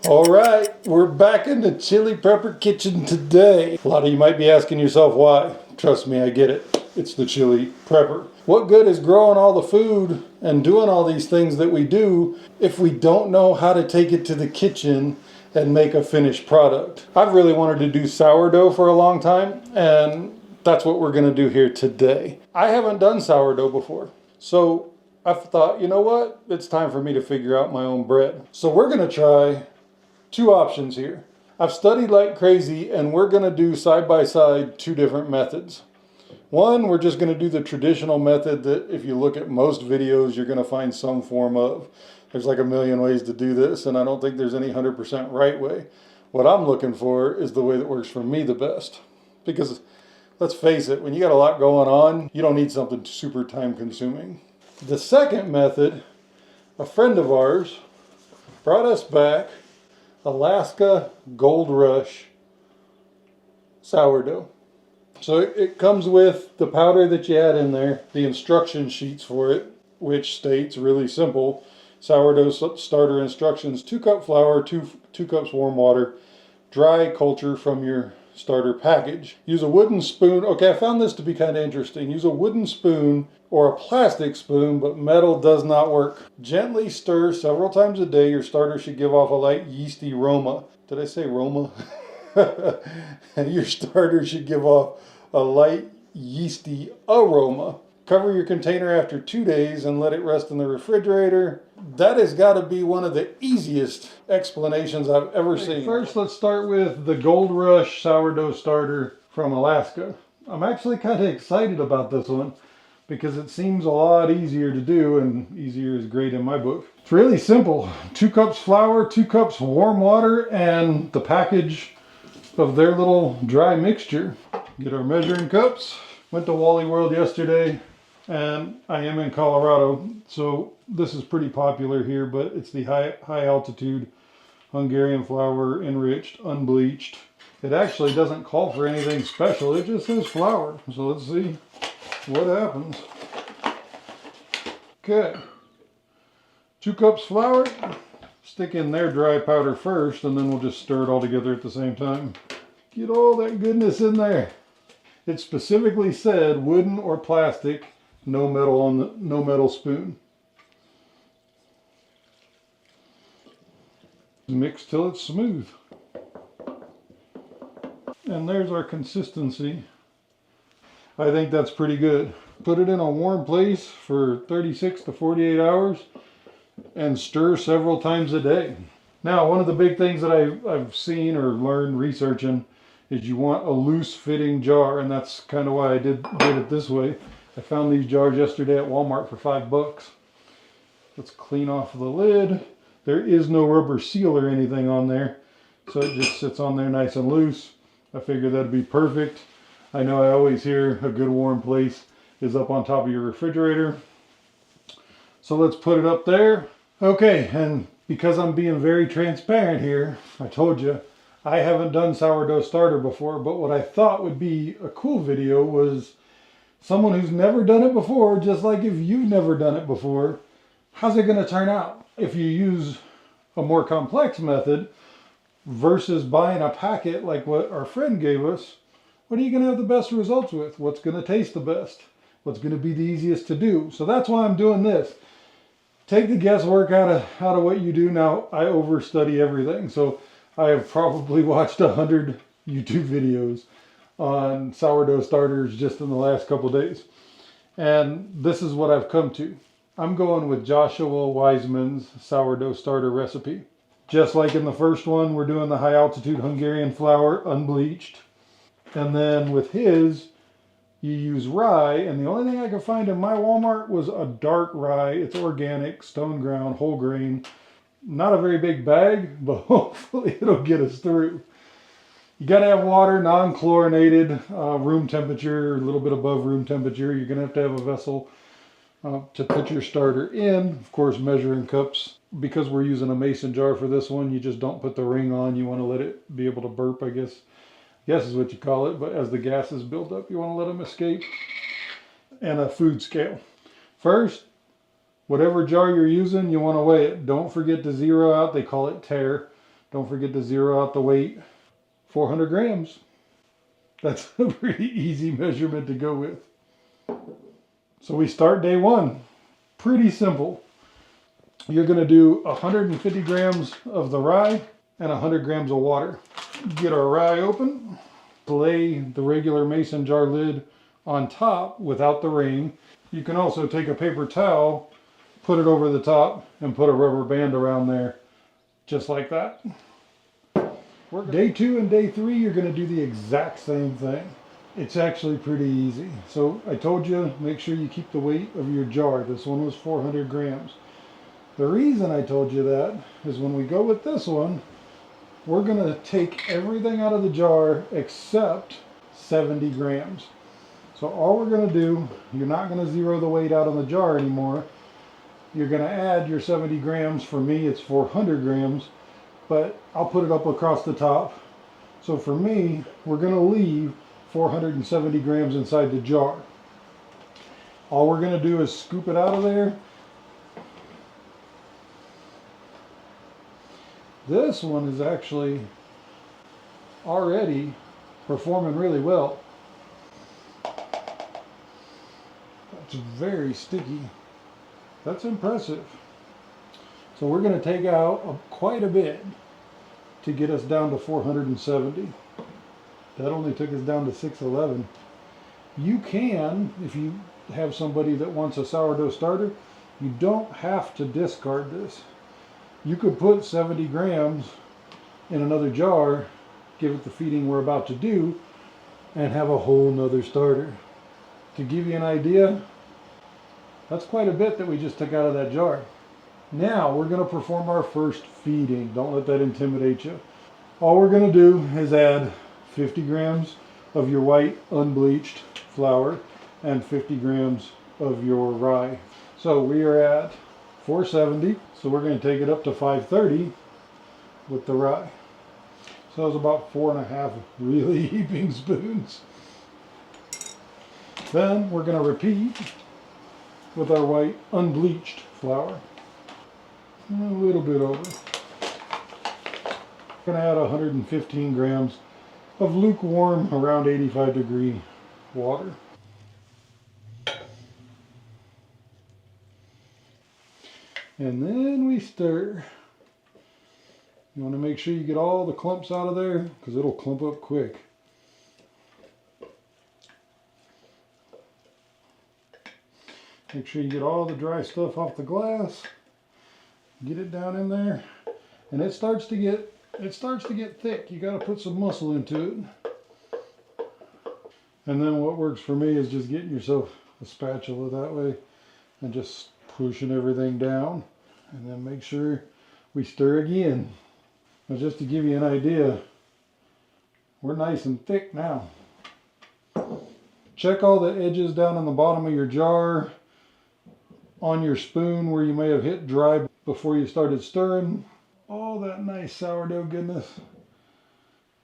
All right, we're back in the chili pepper kitchen today. A lot of you might be asking yourself why. Trust me, I get it. It's the chili pepper. What good is growing all the food and doing all these things that we do if we don't know how to take it to the kitchen and make a finished product? I've really wanted to do sourdough for a long time, and that's what we're gonna do here today. I haven't done sourdough before, so I thought, you know what? It's time for me to figure out my own bread. So we're gonna try two options here. I've studied like crazy, and we're going to do side by side two different methods. One, we're just going to do the traditional method that if you look at most videos, you're going to find some form of. There's like a million ways to do this, and I don't think there's any 100% right way. What I'm looking for is the way that works for me the best. Because let's face it, when you got a lot going on, you don't need something super time consuming. The second method, a friend of ours brought us back Alaska Goldrush sourdough. So it comes with the powder that you add in there, the instruction sheets for it, which states really simple: sourdough starter instructions: 2 cup flour, 2 cups warm water, dry culture from your starter package. Use a wooden spoon. Okay, I found this to be kind of interesting. Use a wooden spoon or a plastic spoon, but metal does not work. Gently stir several times a day. Your starter should give off a light yeasty aroma. Did I say aroma? Your starter should give off a light yeasty aroma. Cover your container after 2 days and let it rest in the refrigerator. That has got to be one of the easiest explanations I've ever seen. First, let's start with the Goldrush sourdough starter from Alaska. I'm actually kind of excited about this one because it seems a lot easier to do, and easier is great in my book. It's really simple. 2 cups flour, 2 cups warm water, and the package of their little dry mixture. Get our measuring cups. Went to Wally World yesterday, and I am in Colorado, so this is pretty popular here, but it's the high altitude Hungarian flour, enriched, unbleached. It actually doesn't call for anything special, it just says flour. So let's see what happens. Okay, 2 cups flour. Stick in their dry powder first, and then we'll just stir it all together at the same time. Get all that goodness in there. It specifically said wooden or plastic, no metal spoon. Mix till it's smooth. And there's our consistency. I think that's pretty good. Put it in a warm place for 36 to 48 hours and stir several times a day. Now, one of the big things that I've seen or learned researching is you want a loose fitting jar, and that's kind of why I did it this way. I found these jars yesterday at Walmart for $5. Let's clean off the lid. There is no rubber seal or anything on there, so it just sits on there nice and loose. I figured that'd be perfect. I know I always hear a good warm place is up on top of your refrigerator. So let's put it up there. Okay, and because I'm being very transparent here, I told you, I haven't done sourdough starter before, but what I thought would be a cool video was someone who's never done it before, just like if you've never done it before, how's it going to turn out? If you use a more complex method versus buying a packet like what our friend gave us, what are you going to have the best results with? What's going to taste the best? What's going to be the easiest to do? So that's why I'm doing this. Take the guesswork out of what you do. Now, I overstudy everything, so I have probably watched 100 YouTube videos on sourdough starters just in the last couple days. And this is what I've come to. I'm going with Joshua Wiseman's sourdough starter recipe. Just like in the first one, we're doing the high altitude Hungarian flour, unbleached. And then with his, you use rye, and the only thing I could find in my Walmart was a dark rye. It's organic, stone ground, whole grain. Not a very big bag, but hopefully it'll get us through. You got to have water, non-chlorinated, room temperature, a little bit above room temperature. You're going to have a vessel to put your starter in. Of course, measuring cups. Because we're using a mason jar for this one, you just don't put the ring on. You want to let it be able to burp, I guess is what you call it. But as the gases build up, you want to let them escape. And a food scale. First, whatever jar you're using, you want to weigh it. Don't forget to zero out. They call it tare. Don't forget to zero out the weight. 400 grams. That's a pretty easy measurement to go with. So we start day one. Pretty simple. You're going to do 150 grams of the rye and 100 grams of water. Get our rye open. Lay the regular mason jar lid on top without the ring. You can also take a paper towel, put it over the top, and put a rubber band around there, just like that. Day 2 and day 3, you're going to do the exact same thing. It's actually pretty easy. So I told you, make sure you keep the weight of your jar. This one was 400 grams. The reason I told you that is when we go with this one, we're going to take everything out of the jar except 70 grams. So all we're going to do, you're not going to zero the weight out on the jar anymore. You're going to add your 70 grams. For me, it's 400 grams, but I'll put it up across the top. So for me, we're going to leave 470 grams inside the jar. All we're going to do is scoop it out of there. This one is actually already performing really well. It's very sticky. That's impressive. So we're going to take out quite a bit to get us down to 470. That only took us down to 611. You can, if you have somebody that wants a sourdough starter, you don't have to discard this. You could put 70 grams in another jar, give it the feeding we're about to do, and have a whole nother starter. To give you an idea, that's quite a bit that we just took out of that jar. Now we're going to perform our first feeding. Don't let that intimidate you. All we're going to do is add 50 grams of your white unbleached flour and 50 grams of your rye. So we are at 470, so we're going to take it up to 530 with the rye. So it's about 4.5 really heaping spoons. Then we're going to repeat with our white unbleached flour. A little bit over. We're going to add 115 grams of lukewarm, around 85-degree water. And then we stir. You want to make sure you get all the clumps out of there because it'll clump up quick. Make sure you get all the dry stuff off the glass. Get it down in there. And it starts to get thick. You got to put some muscle into it. And then what works for me is just getting yourself a spatula that way and just pushing everything down. And then make sure we stir again. Now just to give you an idea, we're nice and thick now. Check all the edges down in the bottom of your jar, on your spoon where you may have hit dry before you started stirring. All that nice sourdough goodness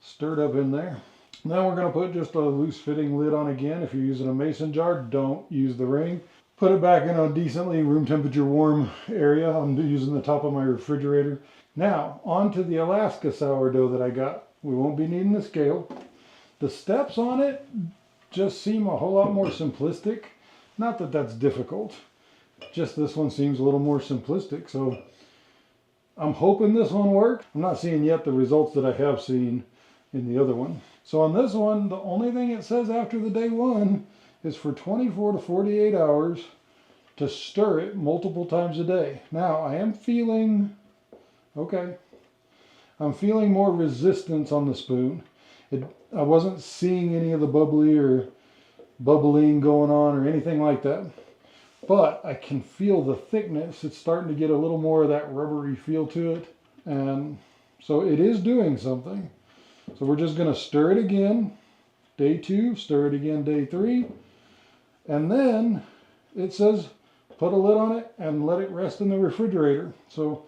stirred up in there. Now we're going to put just a loose fitting lid on again. If you're using a mason jar, don't use the ring. Put it back in a decently room temperature warm area. I'm using the top of my refrigerator. Now, on to the Alaska sourdough that I got. We won't be needing the scale. The steps on it just seem a whole lot more simplistic. Not that that's difficult. Just this one seems a little more simplistic. So I'm hoping this one works. I'm not seeing yet the results that I have seen in the other one. So on this one, the only thing it says after the day one is for 24 to 48 hours to stir it multiple times a day. Now, I am feeling, I'm feeling more resistance on the spoon. I wasn't seeing any of the bubbly or bubbling going on or anything like that. But I can feel the thickness. It's starting to get a little more of that rubbery feel to it. And so it is doing something. So we're just going to stir it again. Day 2, stir it again day 3. And then it says put a lid on it and let it rest in the refrigerator. So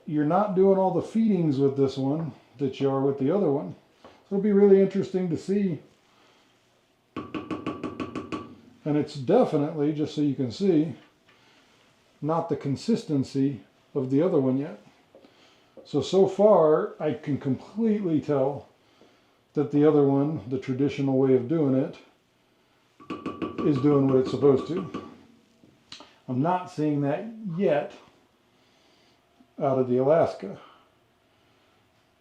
you're not doing all the feedings with this one that you are with the other one. So it'll be really interesting to see. And it's definitely, just so you can see, not the consistency of the other one yet. So far, I can completely tell that the other one, the traditional way of doing it, is doing what it's supposed to. I'm not seeing that yet out of the Alaska,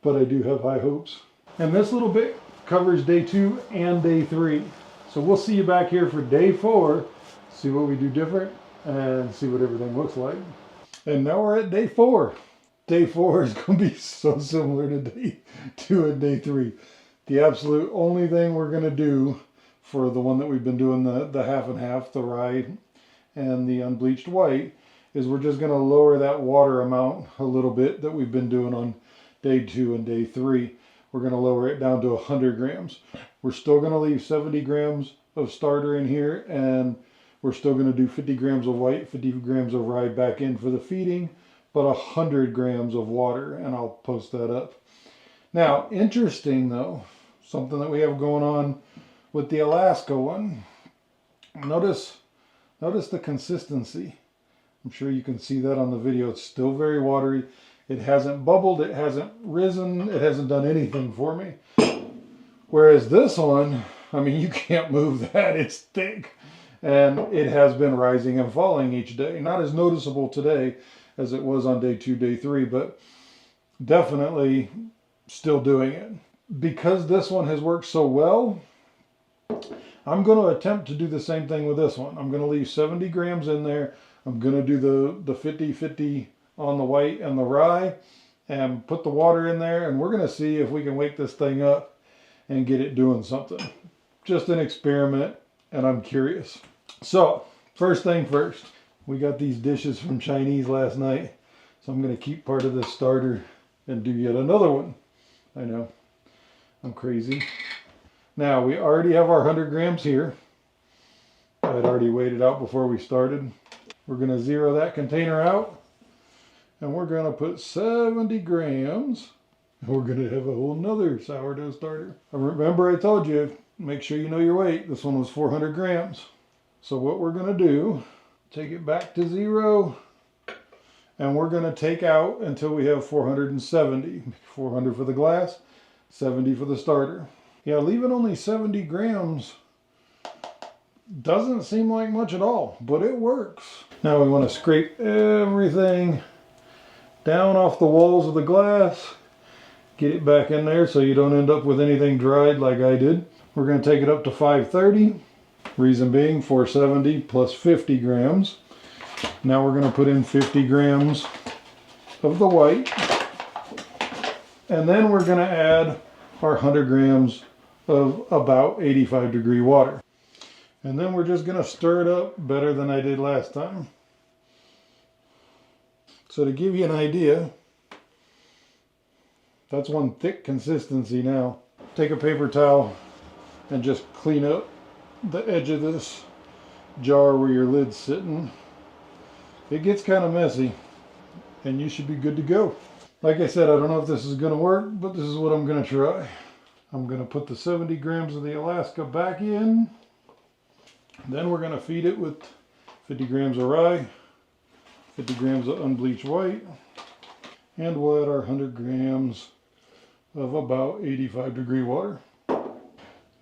but I do have high hopes. And this little bit covers day 2 and day 3. So we'll see you back here for day 4, see what we do different, and see what everything looks like. And now we're at day 4. Day 4 is going to be so similar to day 2 and day 3. The absolute only thing we're going to do for the one that we've been doing, the half and half, the rye and the unbleached white, is we're just going to lower that water amount a little bit that we've been doing on day 2 and day 3. We're going to lower it down to 100 grams. We're still going to leave 70 grams of starter in here, and we're still going to do 50 grams of white, 50 grams of rye back in for the feeding, but 100 grams of water, and I'll post that up. Now, interesting though, something that we have going on with the Alaska one. Notice the consistency. I'm sure you can see that on the video. It's still very watery. It hasn't bubbled, it hasn't risen, it hasn't done anything for me. Whereas this one, I mean, you can't move that, it's thick. And it has been rising and falling each day. Not as noticeable today as it was on day 2, day 3, but definitely still doing it. Because this one has worked so well, I'm going to attempt to do the same thing with this one. I'm going to leave 70 grams in there. I'm going to do the 50-50 on the white and the rye and put the water in there, and we're going to see if we can wake this thing up and get it doing something. Just an experiment, and I'm curious. So, first thing first, we got these dishes from Chinese last night, so I'm going to keep part of this starter and do yet another one. I know, I'm crazy. Now, we already have our 100 grams here. I'd already weighed it out before we started. We're going to zero that container out, and we're going to put 70 grams, and we're going to have a whole nother sourdough starter. Remember I told you, make sure you know your weight. This one was 400 grams. So what we're going to do, take it back to 0, and we're going to take out until we have 470. 400 for the glass, 70 for the starter. Yeah, leaving only 70 grams doesn't seem like much at all, but it works. Now we want to scrape everything down off the walls of the glass, get it back in there so you don't end up with anything dried like I did. We're going to take it up to 530, reason being 470 plus 50 grams. Now we're going to put in 50 grams of the white, and then we're going to add our 100 grams of about 85-degree water. And then we're just going to stir it up better than I did last time. So to give you an idea, that's one thick consistency now. Take a paper towel and just clean up the edge of this jar where your lid's sitting. It gets kind of messy, and you should be good to go. Like I said, I don't know if this is going to work, but this is what I'm going to try. I'm going to put the 70 grams of the Alaska back in. Then we're going to feed it with 50 grams of rye, 50 grams of unbleached white, and we'll add our 100 grams of about 85-degree water.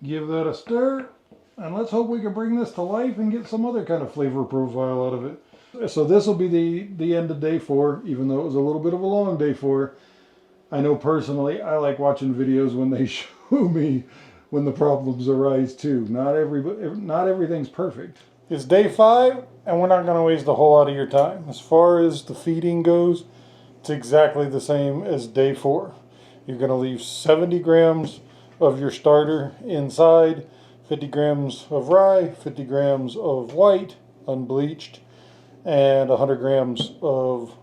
Give that a stir, and let's hope we can bring this to life and get some other kind of flavor profile out of it. So this will be the end of day 4, even though it was a little bit of a long day 4. I know personally I like watching videos when they show me when the problems arise too. Not everything's perfect. It's day 5, and we're not going to waste a whole lot of your time. As far as the feeding goes, it's exactly the same as day 4. You're going to leave 70 grams of your starter inside, 50 grams of rye, 50 grams of white, unbleached, and 100 grams of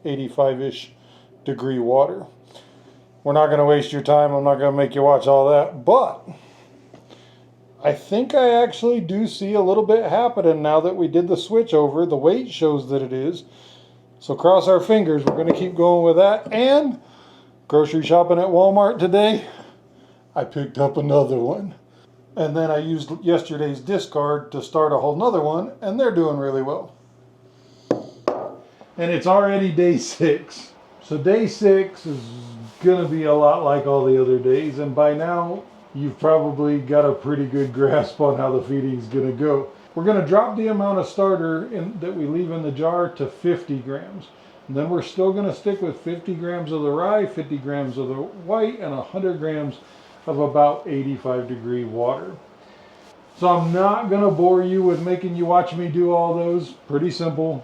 85-ish degree water. We're not going to waste your time. I'm not going to make you watch all that, but I think I actually do see a little bit happening now that we did the switch over. The weight shows that it is. So cross our fingers. We're going to keep going with that. And grocery shopping at Walmart today, I picked up another one. And then I used yesterday's discard to start a whole nother one, and they're doing really well. And it's already day 6. So day 6 is going to be a lot like all the other days, and by now you've probably got a pretty good grasp on how the feeding is going to go. We're going to drop the amount of starter that we leave in the jar to 50 grams. And then we're still going to stick with 50 grams of the rye, 50 grams of the white, and 100 grams of about 85-degree water. So I'm not going to bore you with making you watch me do all those. Pretty simple.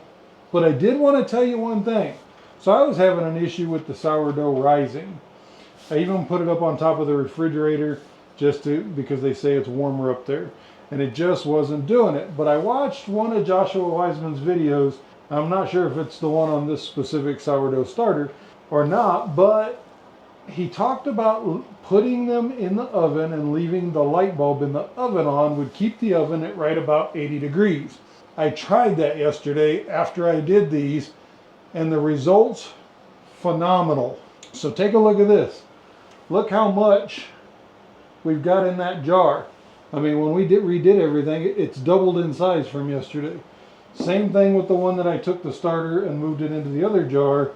But I did want to tell you one thing. So I was having an issue with the sourdough rising. I even put it up on top of the refrigerator because they say it's warmer up there. And it just wasn't doing it. But I watched one of Joshua Wiseman's videos. I'm not sure if it's the one on this specific sourdough starter or not, but he talked about putting them in the oven and leaving the light bulb in the oven on would keep the oven at right about 80 degrees. I tried that yesterday after I did these, and the results, phenomenal. So take a look at this. Look how much we've got in that jar. I mean, when we redid everything, it's doubled in size from yesterday. Same thing with the one that I took the starter and moved it into the other jar.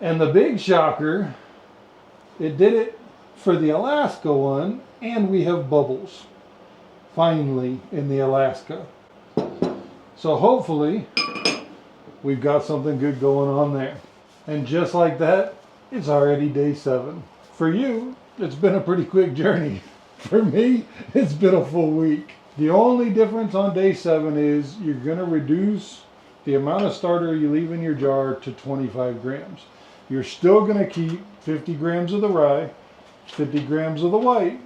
And the big shocker, it did it for the Alaska one, and we have bubbles, finally, in the Alaska. So hopefully, we've got something good going on there. And just like that, it's already day 7. For you, it's been a pretty quick journey. For me, it's been a full week. The only difference on day 7 is you're going to reduce the amount of starter you leave in your jar to 25 grams. You're still going to keep 50 grams of the rye, 50 grams of the white,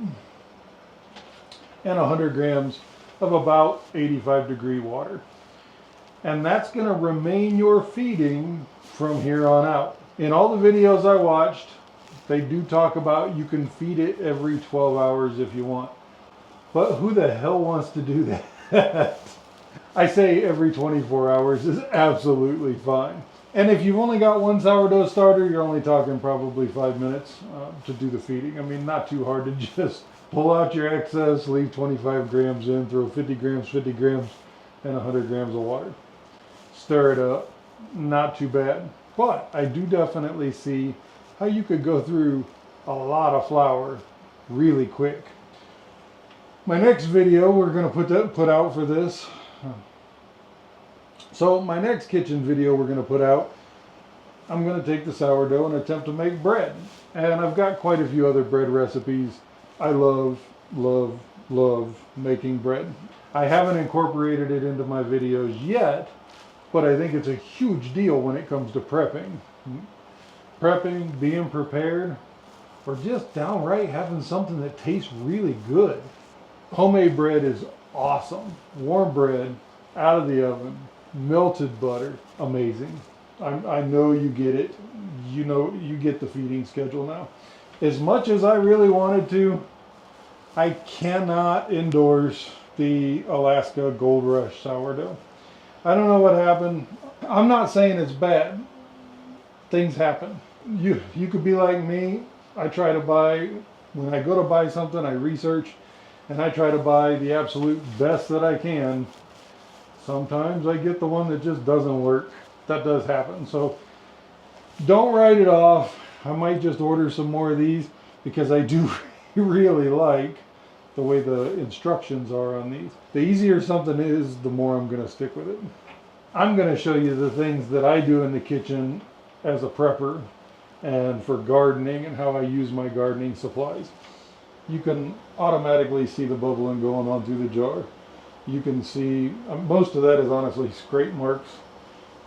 and 100 grams of about 85-degree water. And that's going to remain your feeding from here on out. In all the videos I watched, they do talk about you can feed it every 12 hours if you want. But who the hell wants to do that? I say every 24 hours is absolutely fine. And if you've only got one sourdough starter, you're only talking probably 5 minutes to do the feeding. I mean, not too hard to just pull out your excess, leave 25 grams in, throw 50 grams, and 100 grams of water. Stir it up. Not too bad. But I do definitely see how you could go through a lot of flour really quick. My next video we're going to put out for this. So my next kitchen video we're going to put out, I'm going to take the sourdough and attempt to make bread. And I've got quite a few other bread recipes. I love making bread. I haven't incorporated it into my videos yet, but I think it's a huge deal when it comes to prepping. Prepping, being prepared, or just downright having something that tastes really good. Homemade bread is awesome. Warm bread, out of the oven, melted butter, amazing. I know you get it. You know, you get the feeding schedule now. As much as I really wanted to, I cannot endorse the Alaska Goldrush sourdough. I don't know what happened. I'm not saying it's bad. Things happen. You could be like me. I try to buy, when I go to buy something, I research and I try to buy the absolute best that I can. Sometimes I get the one that just doesn't work. That does happen. So don't write it off. I might just order some more of these because I do really like the way the instructions are on these. The easier something is, the more I'm going to stick with it. I'm going to show you the things that I do in the kitchen as a prepper and for gardening and how I use my gardening supplies. You can automatically see the bubbling going on through the jar. You can see, most of that is honestly scrape marks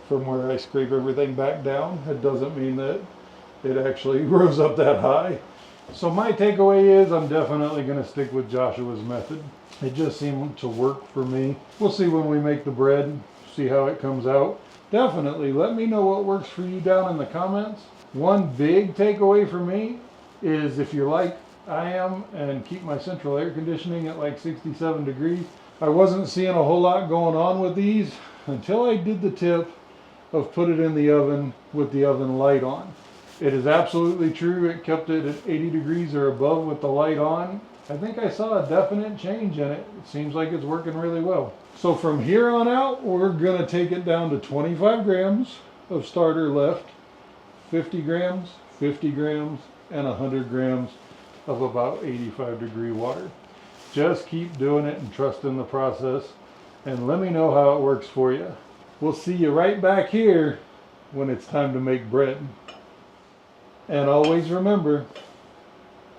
from where I scrape everything back down. It doesn't mean that it actually rose up that high. So my takeaway is I'm definitely going to stick with Joshua's method. It just seemed to work for me. We'll see when we make the bread, see how it comes out. Definitely let me know what works for you down in the comments. One big takeaway for me is if you're like I am and keep my central air conditioning at like 67 degrees, I wasn't seeing a whole lot going on with these until I did the tip of put it in the oven with the oven light on. It is absolutely true. It kept it at 80 degrees or above with the light on. I think I saw a definite change in it. It seems like it's working really well. So from here on out, we're going to take it down to 25 grams of starter left, 50 grams, 50 grams, and 100 grams of about 85-degree water. Just keep doing it and trust in the process, and let me know how it works for you. We'll see you right back here when it's time to make bread. And always remember,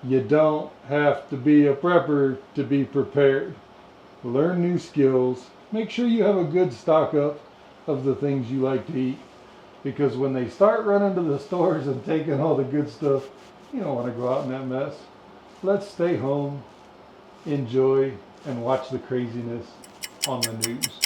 you don't have to be a prepper to be prepared. Learn new skills. Make sure you have a good stock up of the things you like to eat. Because when they start running to the stores and taking all the good stuff, you don't want to go out in that mess. Let's stay home, enjoy, and watch the craziness on the news.